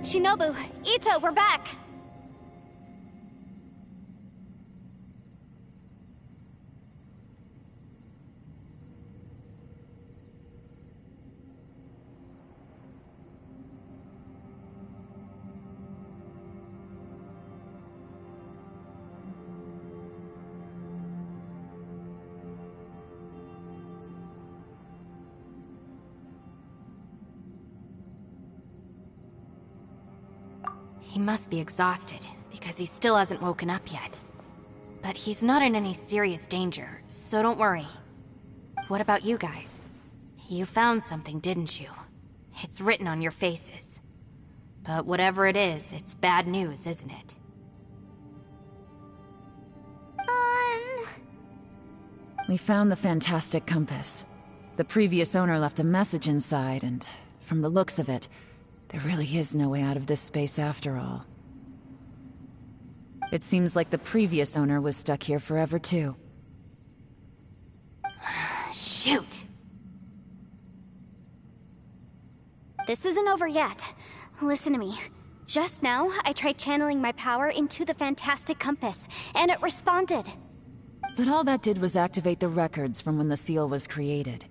Shinobu, Ito, we're back! He must be exhausted, because he still hasn't woken up yet. But he's not in any serious danger, so don't worry. What about you guys? You found something, didn't you? It's written on your faces. But whatever it is, it's bad news, isn't it? We found the fantastic compass. The previous owner left a message inside, and from the looks of it, there really is no way out of this space after all. It seems like the previous owner was stuck here forever too. Shoot! This isn't over yet. Listen to me. Just now, I tried channeling my power into the fantastic compass, and it responded. But all that did was activate the records from when the seal was created.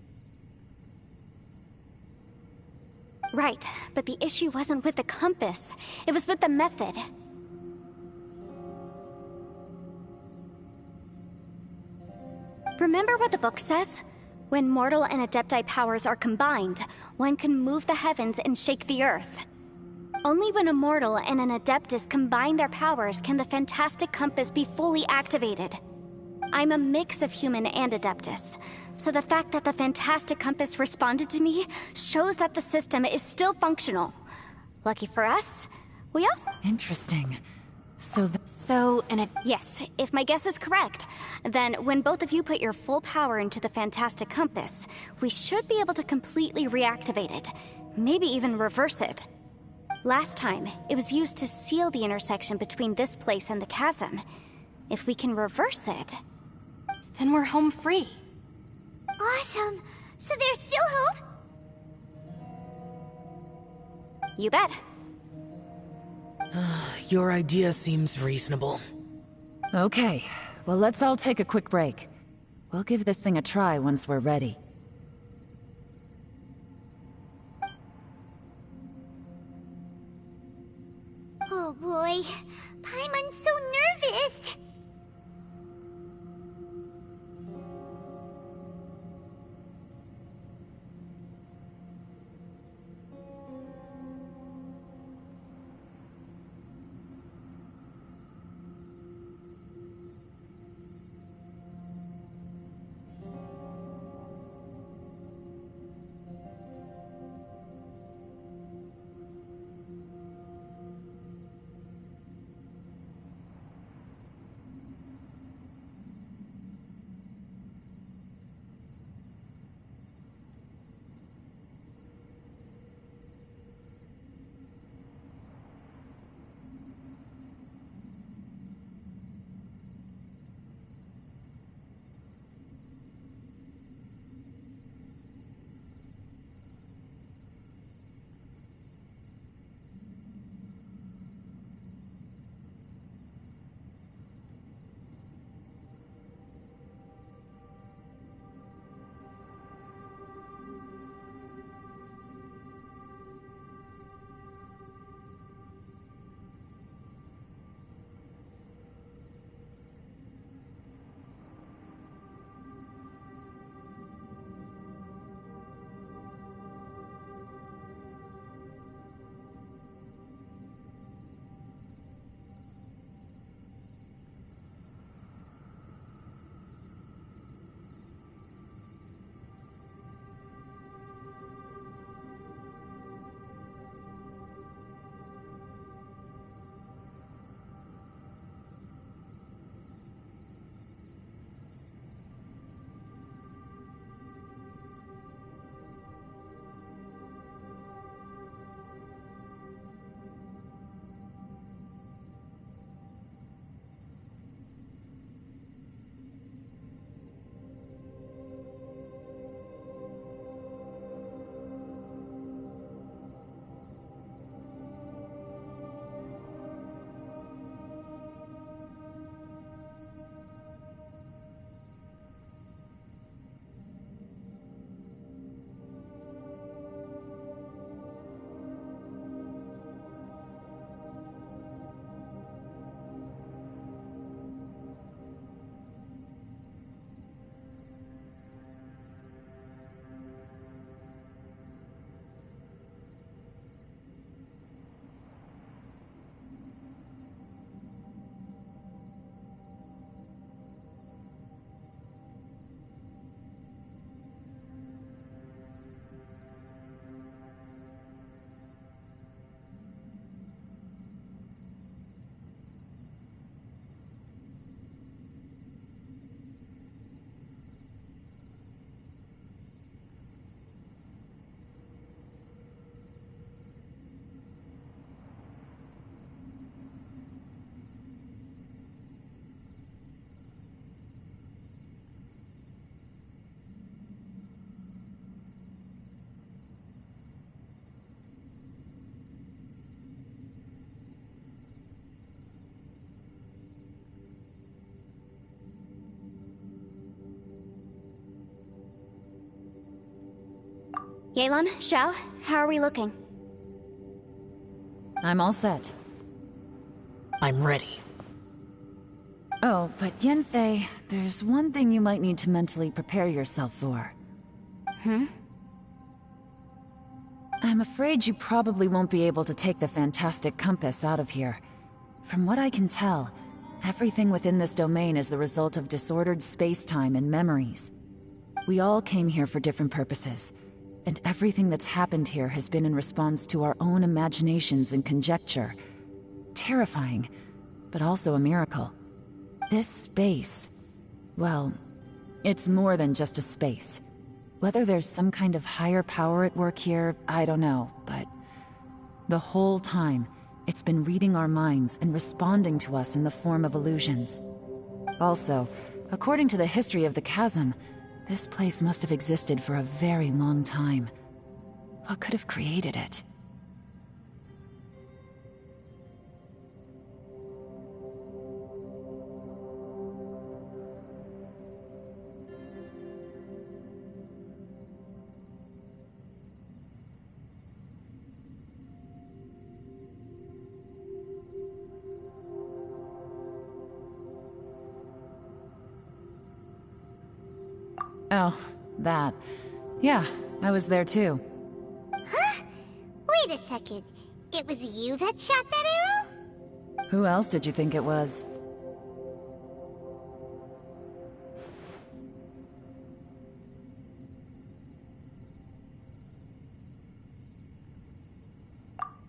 Right, but the issue wasn't with the compass. It was with the method. Remember what the book says? When mortal and adepti powers are combined, one can move the heavens and shake the earth. Only when a mortal and an adeptus combine their powers can the fantastic compass be fully activated. I'm a mix of human and adeptus, so the fact that the fantastic compass responded to me shows that the system is still functional. Lucky for us, we also— Interesting. Yes, if my guess is correct, then when both of you put your full power into the fantastic compass, we should be able to completely reactivate it, maybe even reverse it. Last time, it was used to seal the intersection between this place and the chasm. If we can reverse it, Then we're home free. Awesome! So there's still hope? You bet. Your idea seems reasonable. Okay, well let's all take a quick break. We'll give this thing a try once we're ready. Oh boy, Paimon's so nervous! Yelan, Xiao, how are we looking? I'm all set. I'm ready. Oh, but Yanfei, there's one thing you might need to mentally prepare yourself for. I'm afraid you probably won't be able to take the fantastic compass out of here. From what I can tell, everything within this domain is the result of disordered space-time and memories. We all came here for different purposes, and everything that's happened here has been in response to our own imaginations and conjecture. Terrifying, but also a miracle. This space, well, it's more than just a space. Whether there's some kind of higher power at work here, I don't know, but the whole time, it's been reading our minds and responding to us in the form of illusions. Also, according to the history of the Chasm, this place must have existed for a very long time. What could have created it? Oh, that. Yeah, I was there too. Huh? Wait a second. It was you that shot that arrow? Who else did you think it was?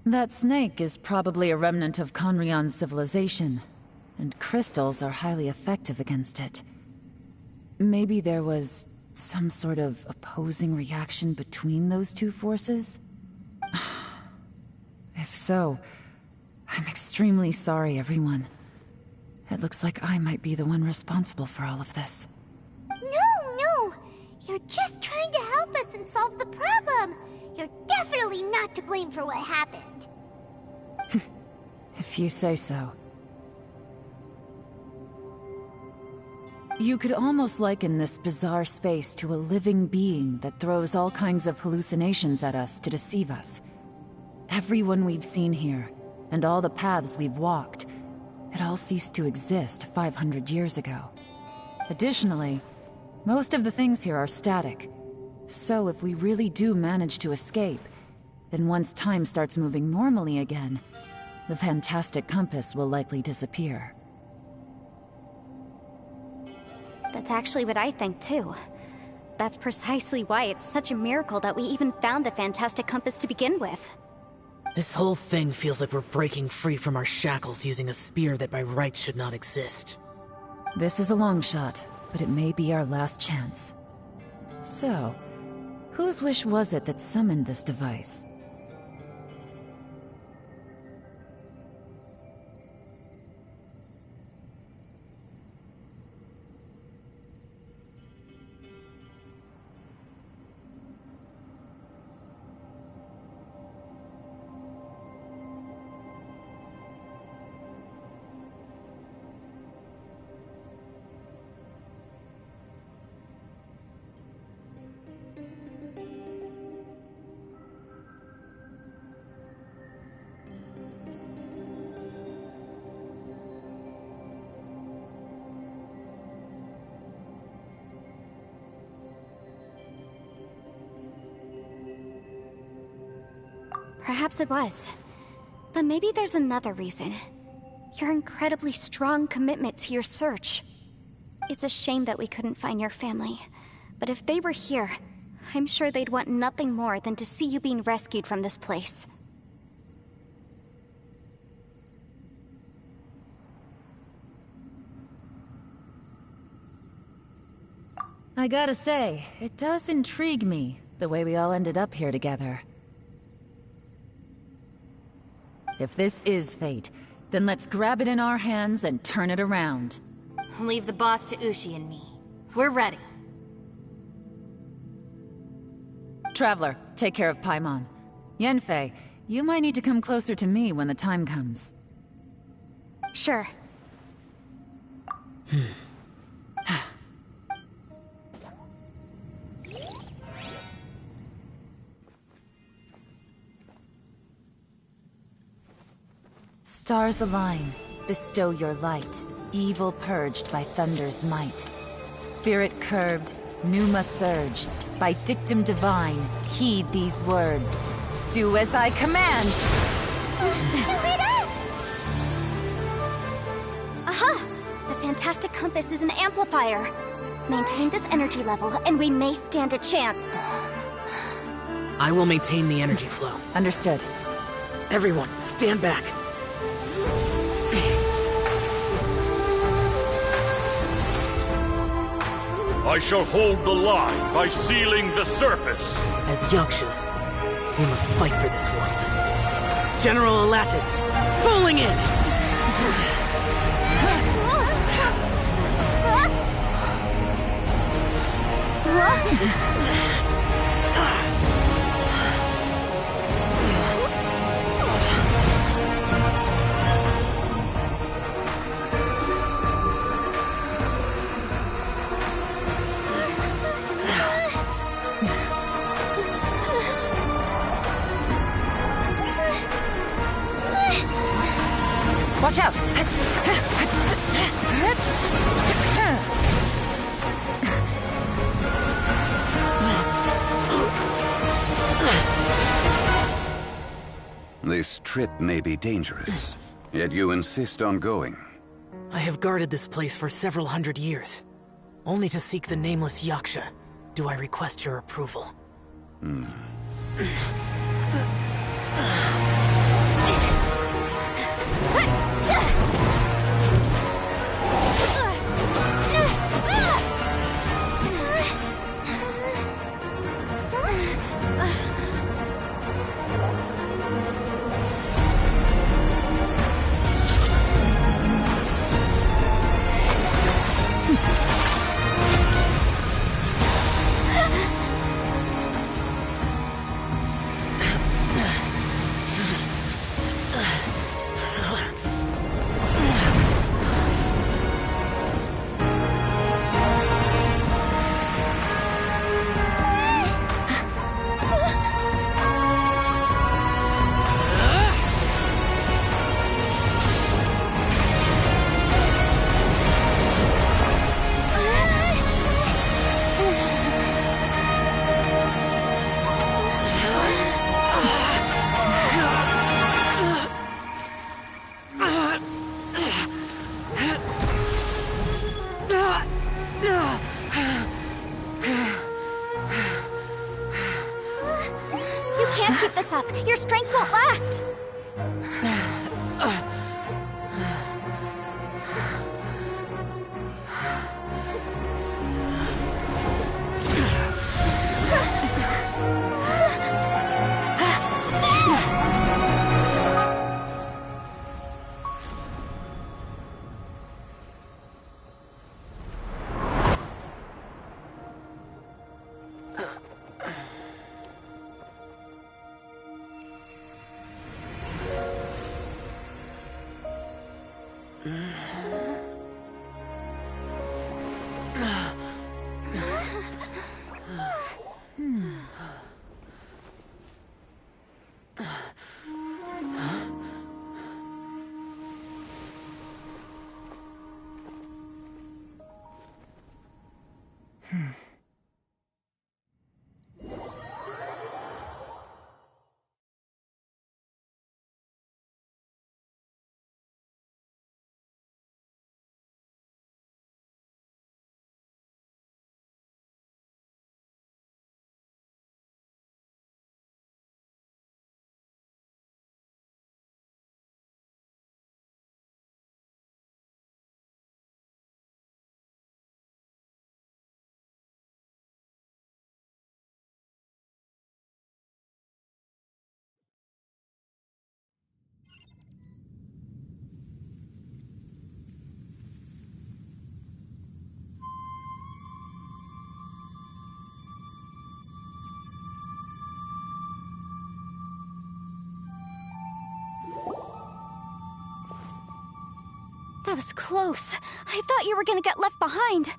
That snake is probably a remnant of Conrion's civilization, and crystals are highly effective against it. Maybe there was some sort of opposing reaction between those two forces? If so, I'm extremely sorry, everyone. It looks like I might be the one responsible for all of this. No! You're just trying to help us and solve the problem! You're definitely not to blame for what happened. If you say so. You could almost liken this bizarre space to a living being that throws all kinds of hallucinations at us to deceive us. Everyone we've seen here, and all the paths we've walked, it all ceased to exist 500 years ago. Additionally, most of the things here are static. So if we really do manage to escape, then once time starts moving normally again, the fantastic compass will likely disappear. That's actually what I think, too. That's precisely why it's such a miracle that we even found the fantastic compass to begin with. This whole thing feels like we're breaking free from our shackles using a spear that by rights should not exist. This is a long shot, but it may be our last chance. So, whose wish was it that summoned this device? Perhaps it was. But maybe there's another reason. Your incredibly strong commitment to your search. It's a shame that we couldn't find your family. But if they were here, I'm sure they'd want nothing more than to see you being rescued from this place. I gotta say, it does intrigue me, the way we all ended up here together. If this is fate, then let's grab it in our hands and turn it around. Leave the boss to Ushi and me. We're ready. Traveler, take care of Paimon. Yanfei, you might need to come closer to me when the time comes. Sure. Stars align, bestow your light, evil purged by thunder's might. Spirit curbed, pneuma surge, by dictum divine, heed these words. Do as I command! Aha! The fantastic compass is an amplifier. Maintain this energy level, and we may stand a chance. I will maintain the energy flow. Understood. Everyone, stand back. I shall hold the line by sealing the surface. As Yakshas, we must fight for this world. General Alatus, falling in! Watch out! This trip may be dangerous, yet you insist on going. I have guarded this place for several hundred years. Only to seek the nameless Yaksha, do I request your approval. Keep this up. Your strength won't last. That was close. I thought you were gonna get left behind.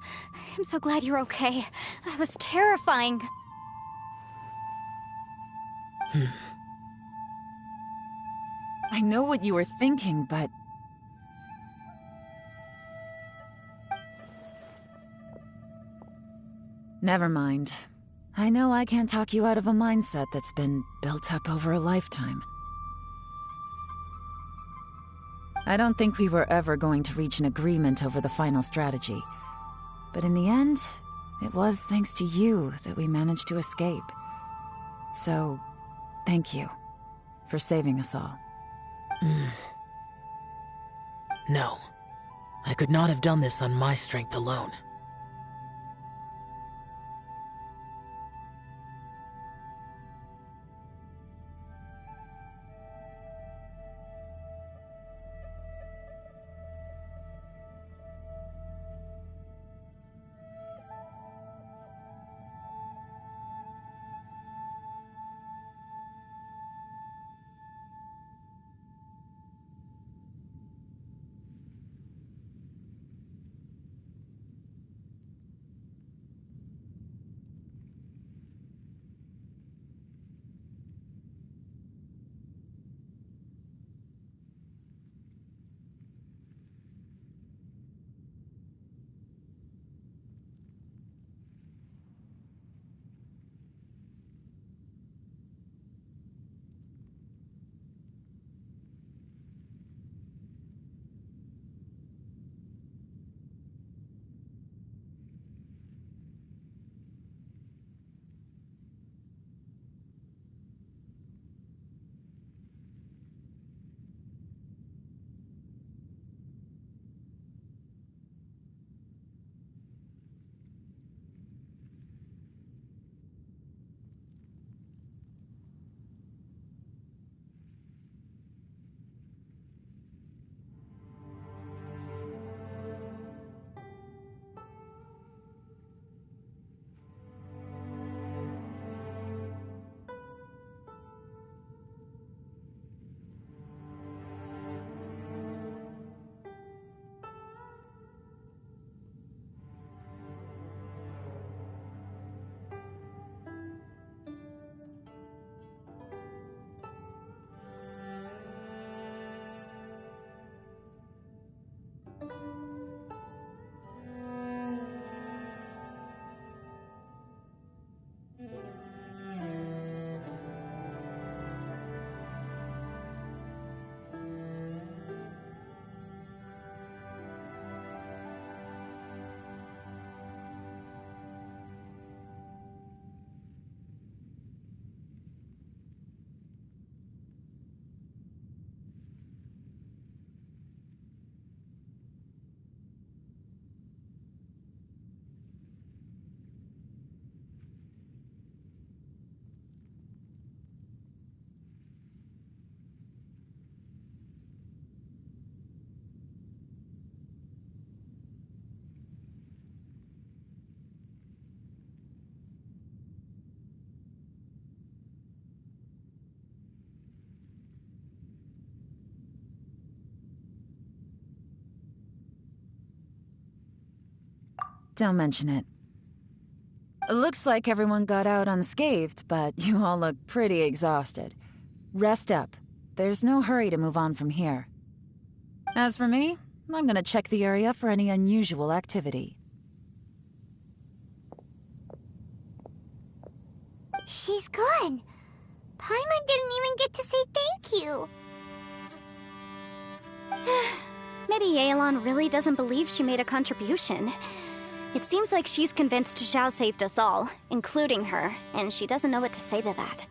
I'm so glad you're okay. That was terrifying. I know what you were thinking, but... Never mind. I know I can't talk you out of a mindset that's been built up over a lifetime. I don't think we were ever going to reach an agreement over the final strategy. But in the end, it was thanks to you that we managed to escape. So, thank you for saving us all. No. I could not have done this on my strength alone. Don't mention it. Looks like everyone got out unscathed, but you all look pretty exhausted. Rest up. There's no hurry to move on from here. As for me, I'm gonna check the area for any unusual activity. She's gone. Paimon didn't even get to say thank you. Maybe Yelan really doesn't believe she made a contribution. It seems like she's convinced Xiao saved us all, including her, and she doesn't know what to say to that.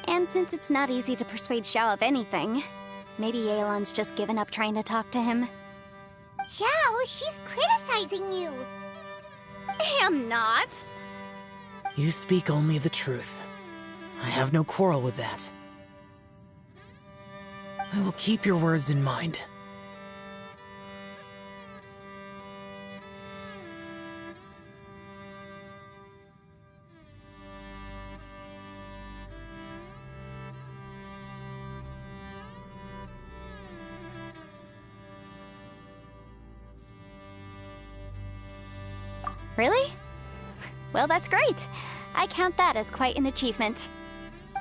And since it's not easy to persuade Xiao of anything, maybe Yelan's just given up trying to talk to him. Xiao, she's criticizing you. I'm not. You speak only the truth. I have no quarrel with that. I will keep your words in mind. Really? Well, that's great. I count that as quite an achievement.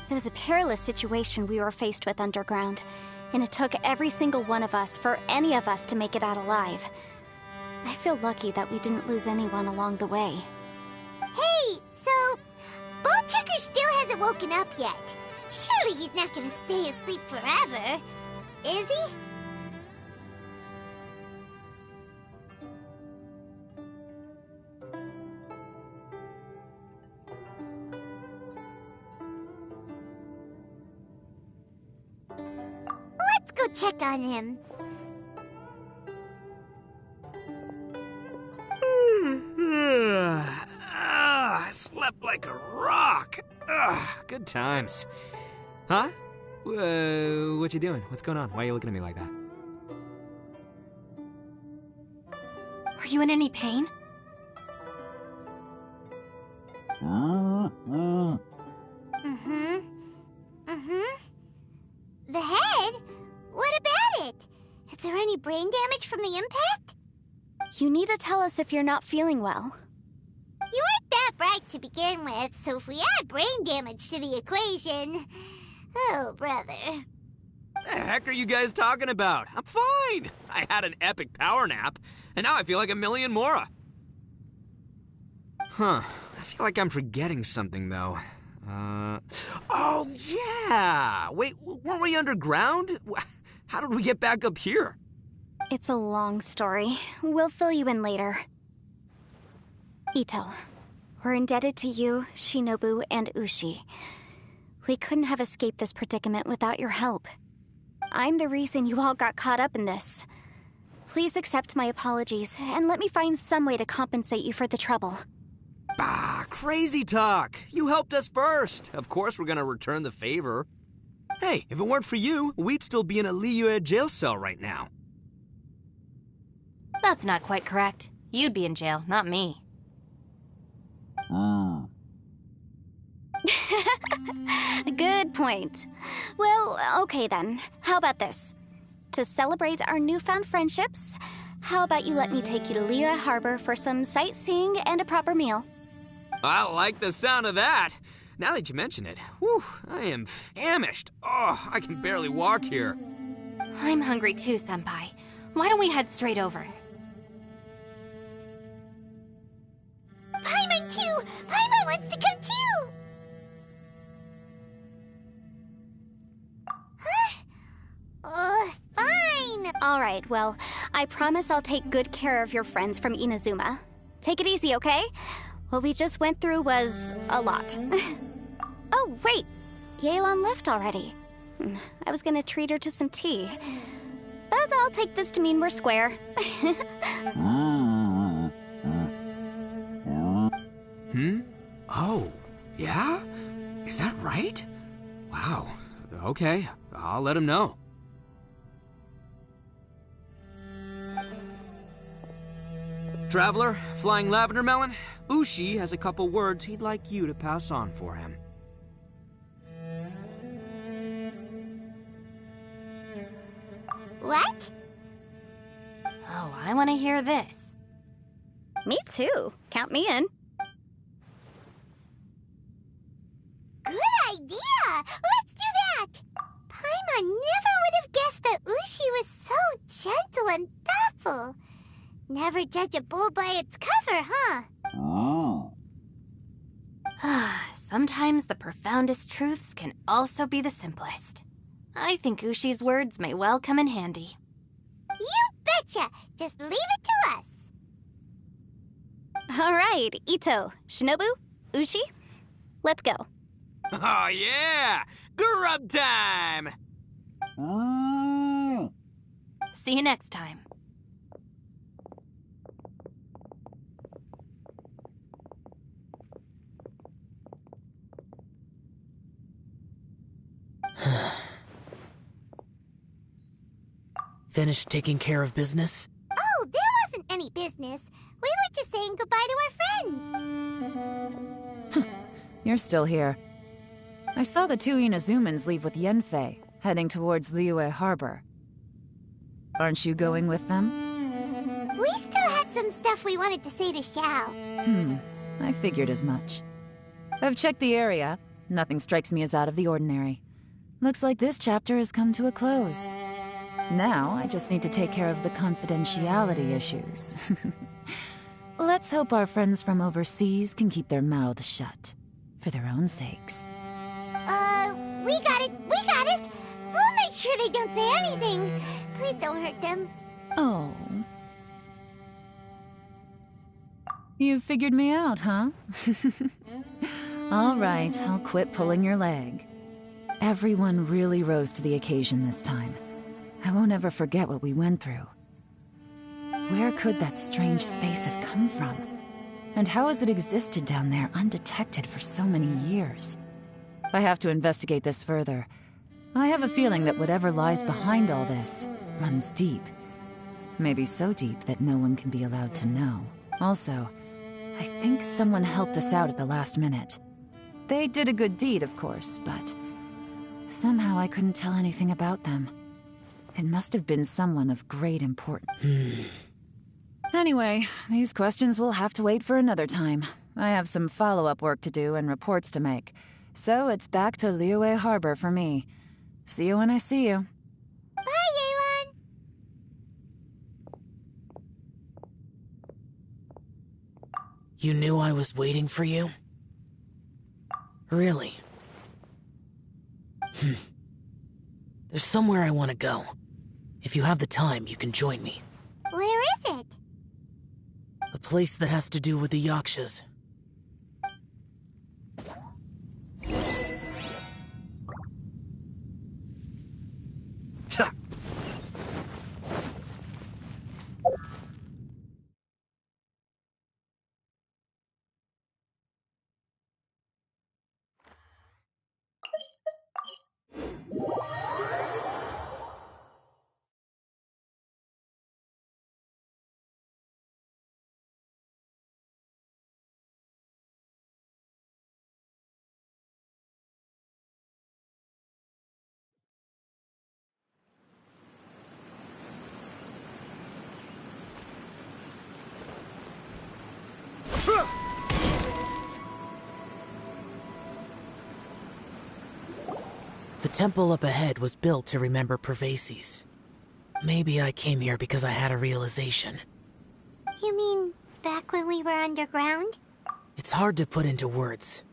It was a perilous situation we were faced with underground, and it took every single one of us for any of us to make it out alive. I feel lucky that we didn't lose anyone along the way. Hey, so Ballchecker still hasn't woken up yet. Surely he's not gonna stay asleep forever, is he? Let's go check on him. I slept like a rock. Good times. Huh? What you doing? What's going on? Why are you looking at me like that? Are you in any pain? The head? What about it? Is there any brain damage from the impact? You need to tell us if you're not feeling well. You weren't that bright to begin with, so if we add brain damage to the equation... Oh, brother. The heck are you guys talking about? I'm fine. I had an epic power nap, and now I feel like a million more. Huh. I feel like I'm forgetting something, though. Oh, yeah! Wait, weren't we underground? How did we get back up here? It's a long story. We'll fill you in later. Ito, we're indebted to you, Shinobu, and Ushi. We couldn't have escaped this predicament without your help. I'm the reason you all got caught up in this. Please accept my apologies, and let me find some way to compensate you for the trouble. Bah, crazy talk. You helped us first. Of course we're gonna return the favor. Hey, if it weren't for you, we'd still be in a Liyue jail cell right now. That's not quite correct. You'd be in jail, not me. Good point. Well, okay then. How about this? To celebrate our newfound friendships, how about you let me take you to Liyue Harbor for some sightseeing and a proper meal? I like the sound of that. Now that you mention it, whew, I am famished. Oh, I can barely walk here. I'm hungry too, Senpai. Why don't we head straight over? Paimon too! Paimon wants to come too! Huh? Fine! Alright, well, I promise I'll take good care of your friends from Inazuma. Take it easy, okay? What we just went through was a lot. Oh, wait! Yelan left already. I was gonna treat her to some tea. But I'll take this to mean we're square. Oh, yeah? Is that right? Wow. Okay, I'll let him know. Traveler, Flying Lavender Melon, Ushi has a couple words he'd like you to pass on for him. What? Oh, I want to hear this. Me too. Count me in. Good idea! Let's do that! Paimon never would have guessed that Ushi was so gentle and thoughtful. Never judge a bull by its cover, huh? Sometimes the profoundest truths can also be the simplest. I think Ushi's words may well come in handy. You betcha! Just leave it to us! Alright, Ito, Shinobu, Ushi, let's go. Oh yeah! Grub time! See you next time. Finished taking care of business? Oh, there wasn't any business. We were just saying goodbye to our friends. You're still here. I saw the two Inazumans leave with Yenfei, heading towards Liyue Harbor. Aren't you going with them? We still had some stuff we wanted to say to Xiao. I figured as much. I've checked the area. Nothing strikes me as out of the ordinary. Looks like this chapter has come to a close. Now, I just need to take care of the confidentiality issues. Let's hope our friends from overseas can keep their mouths shut. For their own sakes. We got it! We got it! We'll make sure they don't say anything. Please don't hurt them. Oh. You figured me out, huh? All right, I'll quit pulling your leg. Everyone really rose to the occasion this time. I won't ever forget what we went through. Where could that strange space have come from? And how has it existed down there undetected for so many years? I have to investigate this further. I have a feeling that whatever lies behind all this runs deep. Maybe so deep that no one can be allowed to know. Also, I think someone helped us out at the last minute. They did a good deed, of course, but somehow I couldn't tell anything about them. It must have been someone of great importance. Anyway, these questions will have to wait for another time. I have some follow-up work to do and reports to make. So it's back to Liyue Harbor for me. See you when I see you. Bye, Yelan! You knew I was waiting for you? Really? There's somewhere I want to go. If you have the time, you can join me. Where is it? A place that has to do with the Yakshas. The temple up ahead was built to remember Pervases. Maybe I came here because I had a realization. You mean back when we were underground? It's hard to put into words.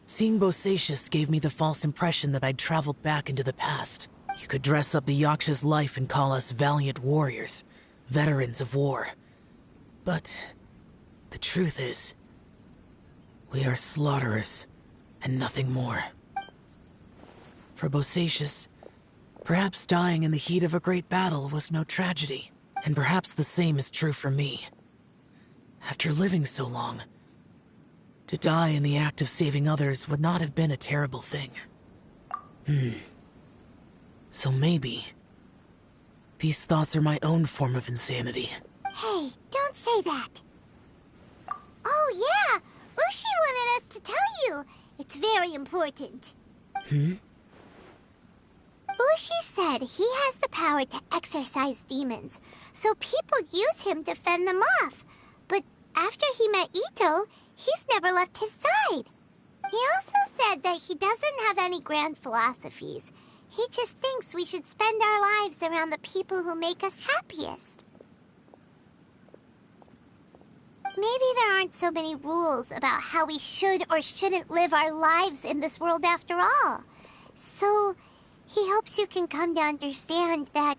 Seeing Bosacius gave me the false impression that I'd traveled back into the past. You could dress up the Yaksha's life and call us valiant warriors, veterans of war. But the truth is, we are slaughterers, and nothing more. For Bosacius, perhaps dying in the heat of a great battle was no tragedy, and perhaps the same is true for me. After living so long, to die in the act of saving others would not have been a terrible thing. So maybe these thoughts are my own form of insanity. Hey, don't say that. Oh yeah, Ushi wanted us to tell you. It's very important. Ushi said he has the power to exorcise demons, so people use him to fend them off. But after he met Ito, he's never left his side. He also said that he doesn't have any grand philosophies. He just thinks we should spend our lives around the people who make us happiest. Maybe there aren't so many rules about how we should or shouldn't live our lives in this world after all. So he hopes you can come to understand that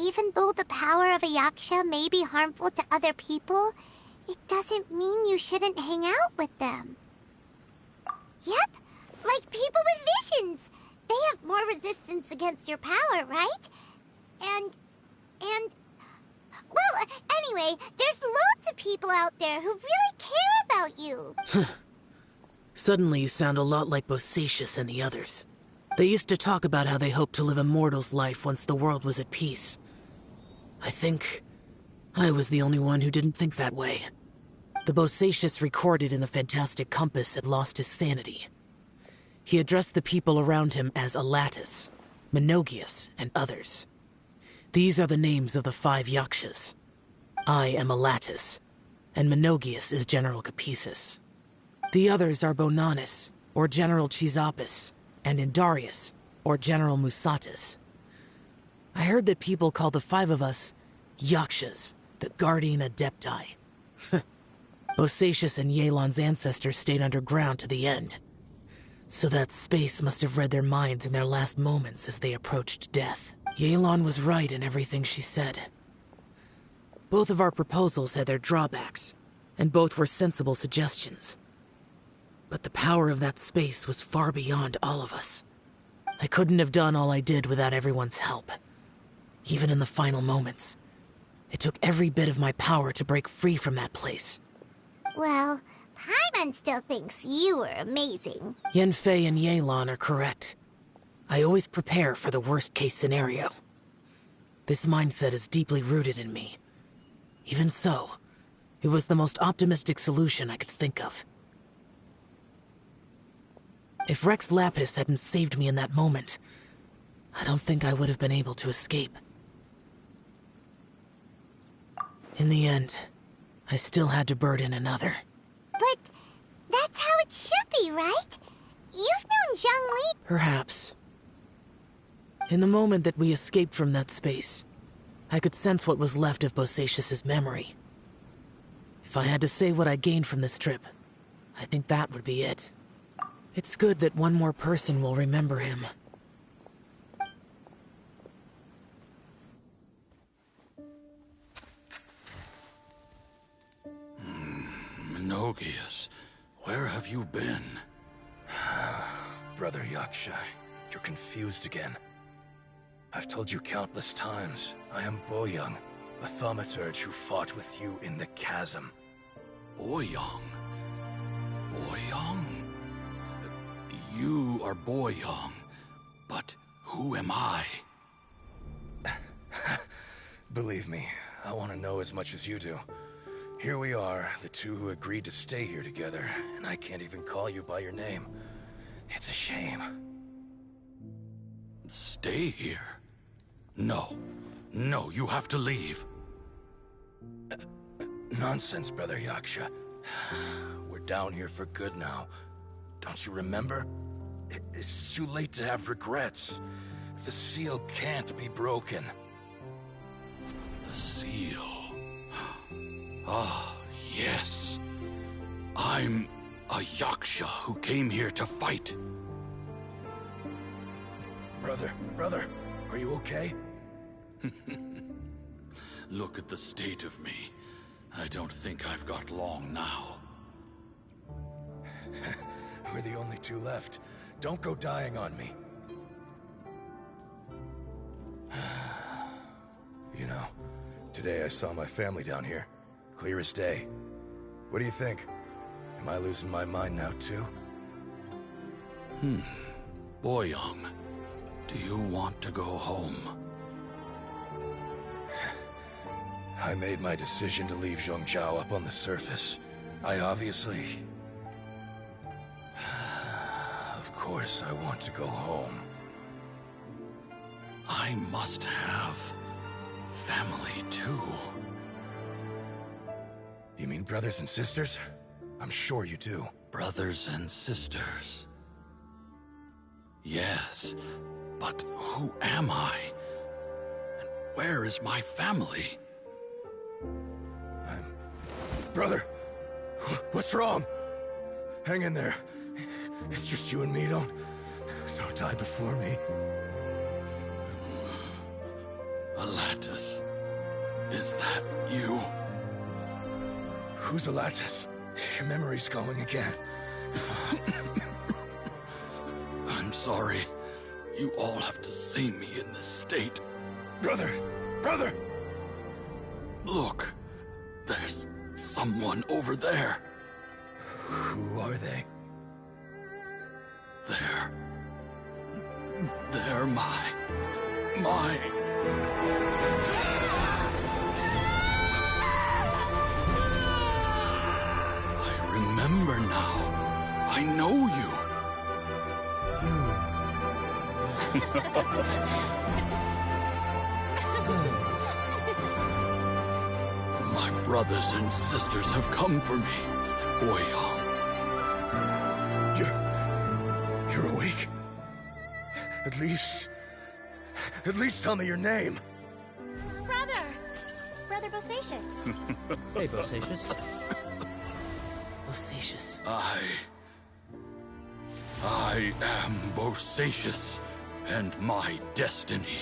even though the power of a Yaksha may be harmful to other people, it doesn't mean you shouldn't hang out with them. Yep, like people with visions. They have more resistance against your power, right? And... Well, anyway, there's loads of people out there who really care about you. Suddenly you sound a lot like Bosacius and the others. They used to talk about how they hoped to live a mortal's life once the world was at peace. I think I was the only one who didn't think that way. The Bosacius recorded in the Fantastic Compass had lost his sanity. He addressed the people around him as Alatus, Menogias, and others. These are the names of the 5 Yakshas. I am Alatus, and Menogias is General Capisis. The others are Bonanis, or General Chizapis, and Indarius, or General Musatis. I heard that people call the five of us Yakshas, the Guardian Adepti. Bosacius and Yelan's ancestors stayed underground to the end. So that space must have read their minds in their last moments as they approached death. Yelan was right in everything she said. Both of our proposals had their drawbacks, and both were sensible suggestions. But the power of that space was far beyond all of us. I couldn't have done all I did without everyone's help. Even in the final moments, it took every bit of my power to break free from that place. Well, Paimon still thinks you were amazing. Yanfei and Yelan are correct. I always prepare for the worst-case scenario. This mindset is deeply rooted in me. Even so, it was the most optimistic solution I could think of. If Rex Lapis hadn't saved me in that moment, I don't think I would have been able to escape. In the end, I still had to burden another. But that's how it should be, right? You've known Zhongli. Perhaps. In the moment that we escaped from that space, I could sense what was left of Bosacius's memory. If I had to say what I gained from this trip, I think that would be it. It's good that one more person will remember him. Menogias, where have you been? Brother Yaksha, you're confused again. I've told you countless times, I am Boyoung, a thaumaturge who fought with you in the Chasm. Boyoung? Boyoung? You are Boyoung, but who am I? Believe me, I want to know as much as you do. Here we are, the two who agreed to stay here together, and I can't even call you by your name. It's a shame. Stay here? No. No, you have to leave. Nonsense, Brother Yaksha. We're down here for good now. Don't you remember? It's too late to have regrets. The seal can't be broken. The seal... Ah, yes. I'm a Yaksha who came here to fight. Brother, are you okay? Look at the state of me. I don't think I've got long now. We're the only two left. Don't go dying on me. You know, today I saw my family down here. Clear as day. What do you think? Am I losing my mind now, too? Boyoung, do you want to go home? I made my decision to leave Zhongzhou up on the surface. I obviously... Of course I want to go home. I must have family, too. You mean brothers and sisters? I'm sure you do. Brothers and sisters. Yes, but who am I? And where is my family? Brother! What's wrong? Hang in there. It's just you and me, don't die before me. Alatus, is that you? Who's Alatus? Your memory's going again. I'm sorry. You all have to see me in this state. Brother! Look, there's someone over there. Who are they? They're my... I remember now. I know you. My brothers and sisters have come for me, Boyoung. You're awake. At least At least tell me your name. Brother Bosacious. Hey, Bosacious. Bosacious. I am Bosacious, and my destiny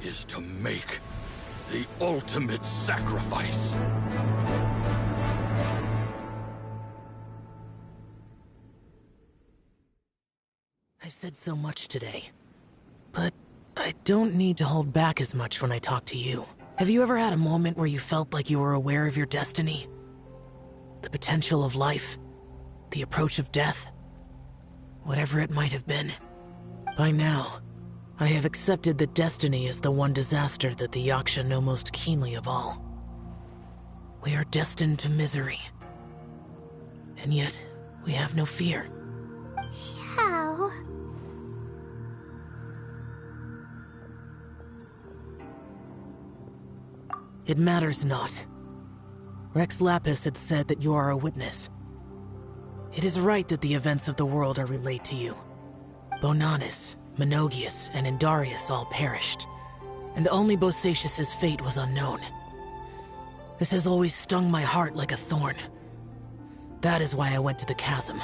is to make the ultimate sacrifice. I've said so much today, but I don't need to hold back as much when I talk to you. Have you ever had a moment where you felt like you were aware of your destiny? The potential of life? The approach of death? Whatever it might have been. By now, I have accepted that destiny is the one disaster that the Yaksha know most keenly of all. We are destined to misery. And yet, we have no fear. Xiao. It matters not. Rex Lapis had said that you are a witness. It is right that the events of the world are relayed to you. Bonanis, Menogias, and Indarius all perished, and only Bosacious's fate was unknown. This has always stung my heart like a thorn. That is why I went to the Chasm,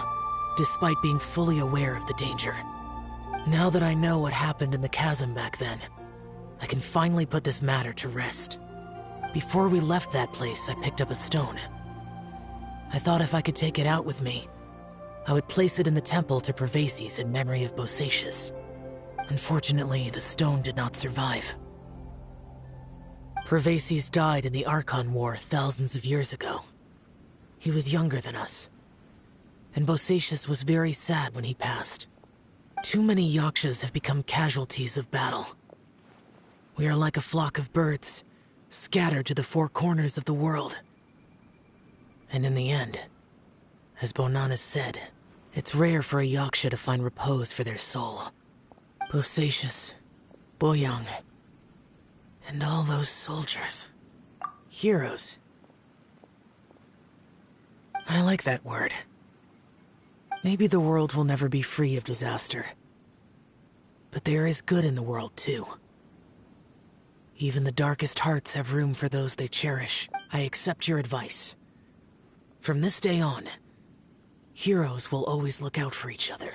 despite being fully aware of the danger. Now that I know what happened in the Chasm back then, I can finally put this matter to rest. Before we left that place, I picked up a stone. I thought if I could take it out with me, I would place it in the temple to Pervases in memory of Bosacious. Unfortunately, the stone did not survive. Pervases died in the Archon War thousands of years ago. He was younger than us, and Bosacious was very sad when he passed. Too many Yakshas have become casualties of battle. We are like a flock of birds, scattered to the four corners of the world. And in the end, as Bonanis said, it's rare for a Yaksha to find repose for their soul. Bosacious, Boyang, and all those soldiers. Heroes. I like that word. Maybe the world will never be free of disaster. But there is good in the world, too. Even the darkest hearts have room for those they cherish. I accept your advice. From this day on, heroes will always look out for each other.